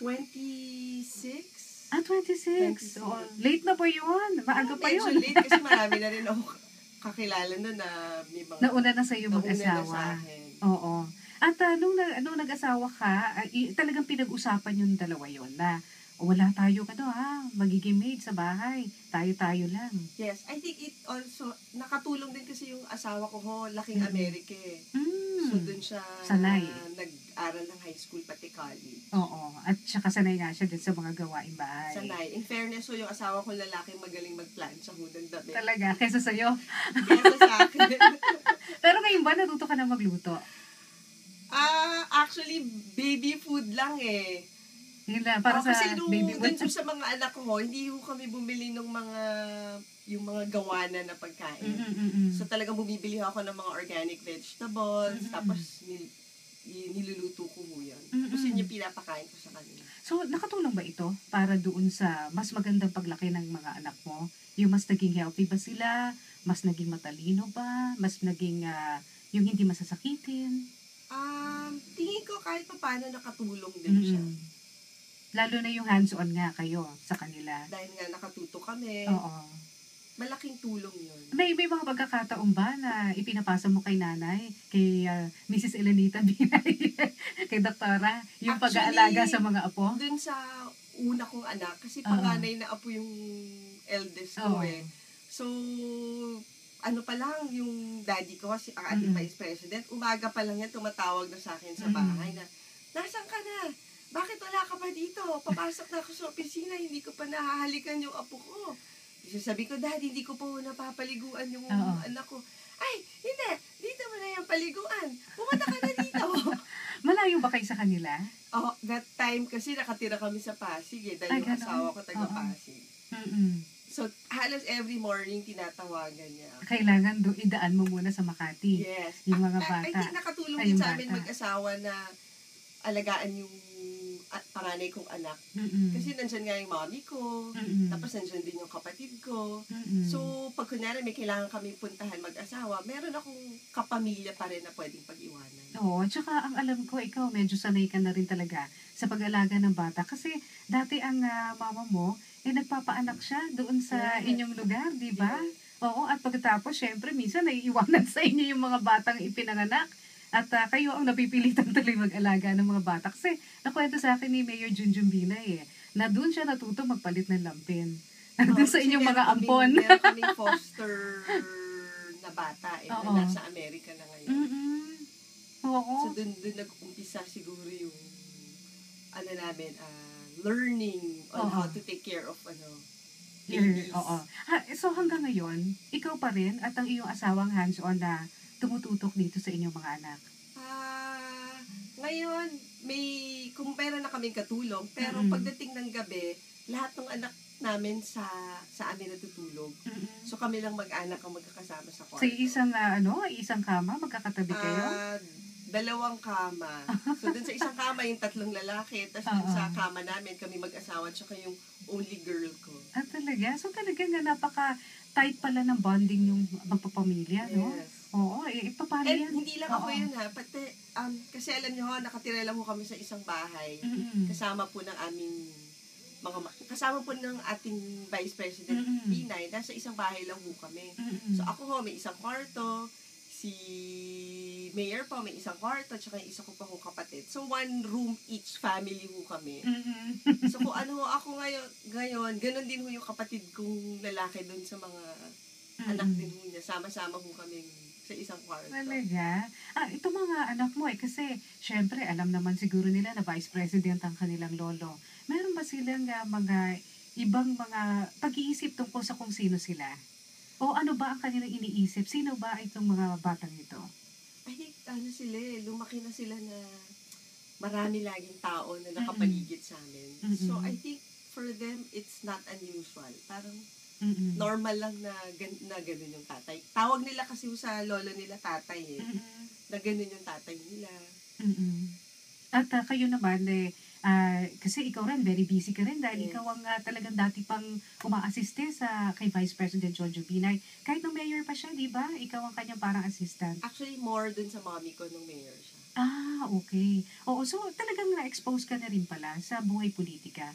26? 26. Oo, late na po yun. Maaga pa yun. Medyo late kasi marami na rin ako kakilala nun na may mga... Nauna na sa'yo nauna na sa mag-asawa. akin. Oo. At nung nag-asawa ka, talagang pinag-usapan yung dalawa yun na wala tayo magiging maid sa bahay. Tayo-tayo lang. Yes, I think it also, nakatulong din kasi yung asawa ko laking Amerika eh. Mm. So dun siya Sanay. nag-aral ng high school pati college. Oo. At saka sanay nga siya din sa mga gawaing bahay. Sanay. In fairness, so yung asawa ko lalaki magaling mag-plancha ho ng damit. Talaga, kaysa sa'yo. Kesa sa akin. Pero ngayon ba, natuto ka na magluto? Actually, baby food lang eh. Yun lang, para sa kasi baby dun food. sa mga anak ko, hindi ho kami bumili ng yung mga gawanan na pagkain. So talagang bumibili ako ng mga organic vegetables, tapos niluluto ko ho yun. Tapos yun yung pinapakain ko sa kanila. So, nakatulong ba ito para doon sa mas magandang paglaki ng mga anak mo? Yung mas naging healthy ba sila? Mas naging matalino ba? Mas naging yung hindi masasakitin? Tingin ko kahit pa paano nakatulong din siya. Lalo na yung hands-on nga kayo sa kanila. Dahil nga nakatuto kami. Oo. Malaking tulong yun. May mga pagkakataon ba na ipinapasa mo kay nanay, kay Mrs. Elenita Binay, kay Doktora, yung pag-aalaga sa mga apo? Dun sa una kong anak, kasi panganay na apo yung eldest ko eh. So, ano pa lang, yung daddy ko, si ang ating vice president, umaga pa lang yan, tumatawag na sa akin sa bahay na, nasaan ka na? Bakit wala ka pa dito? Papasok na ako sa opisina, hindi ko pa nahahalikan yung apo ko. Sabi ko, Daddy, hindi ko pa napapaliguan yung anak ko. Ay, hindi, dito mo na yung paliguan. Pumunta ka na dito. Malayo ba kayo sa kanila? That time kasi nakatira kami sa Pasig eh, dahil yung asawa ko taga Pasig. So, halos every morning tinatawagan niya. Kailangan idaan mo muna sa Makati. Yes. Yung mga bata. I think nakatulong din sa amin mag-asawa na alagaan yung panganay kong anak. Kasi nandyan nga yung mommy ko, tapos nandyan din yung kapatid ko. So, pag kunyari may kailangan kami puntahan mag-asawa, meron akong kapamilya pa rin na pwedeng pag-iwanan. Oo, tsaka ang alam ko, ikaw medyo sanay ka na rin talaga sa pag-alaga ng bata. Kasi dati ang mama mo, nagpapaanak siya doon sa inyong lugar, di ba? Yes. Oo, at pagkatapos, syempre, minsan naiiwanan sa inyo yung mga batang ipinanganak. At kayo ang napipilitan tuloy mag-alaga ng mga bata. Kasi nakwento sa akin ni Mayor Junjun Binay na doon siya natuto magpalit ng lampin. Doon sa inyong mga ampon. Meron kaming foster na bata na nasa Amerika na ngayon. Oo. So doon nag-umpisa siguro yung namin, learning on how to take care of babies. So hanggang ngayon, ikaw pa rin at ang iyong asawang hands-on na tumututok dito sa inyong mga anak? Ngayon, kung meron na kaming katulong, pero pagdating ng gabi, lahat ng anak namin sa amin natutulog. So kami lang mag-anak ang magkakasama sa kwarto. Sa isang kama, magkakatabi kayo? 2 kama. So dun sa isang kama, yung 3 lalaki, tapos dun sa kama namin, kami mag-asawa, tsaka yung only girl ko. Talaga? So talaga nga napaka-tight pala ng bonding yung magpapamilya, no? Yes. Oo, paano yan? Hindi lang ako yun pati, kasi alam niyo nakatira lang ho kami sa isang bahay, kasama po ng aming kasama po ng ating Vice President Binay, nasa isang bahay lang ho kami. So ako may isang kwarto, si Mayor po may isang kwarto, tsaka yung isa ko pa ho kapatid. So 1 room each family ho kami. So kung ako ngayon, ganun din ho yung kapatid kong lalaki doon sa mga anak din ho niya. Sama-sama ho kami sa isang kwarto. Talaga? Ito mga anak mo kasi syempre alam naman siguro nila na Vice President ang kanilang lolo. Meron ba silang mga ibang mga pag-iisip tungkol sa kung sino sila? O ano ba ang kanilang iniisip? Sino ba itong mga batang ito? I think lumaki na sila na marami laging tao na nakapaligid sa amin. So I think for them, it's not unusual. Parang normal lang na ganun yung tatay. Tawag nila kasi sa lolo nila tatay na ganun yung tatay nila. At kayo naman kasi ikaw rin, very busy ka rin dahil ikaw ang talagang dati pang uma-assiste kay Vice President Jojo Binay. Kahit nung mayor pa siya, di ba? Ikaw ang kanyang parang assistant. Actually, more dun sa mommy ko nung mayor siya. Okay. Oo, so talagang na-expose ka na rin pala sa buhay politika.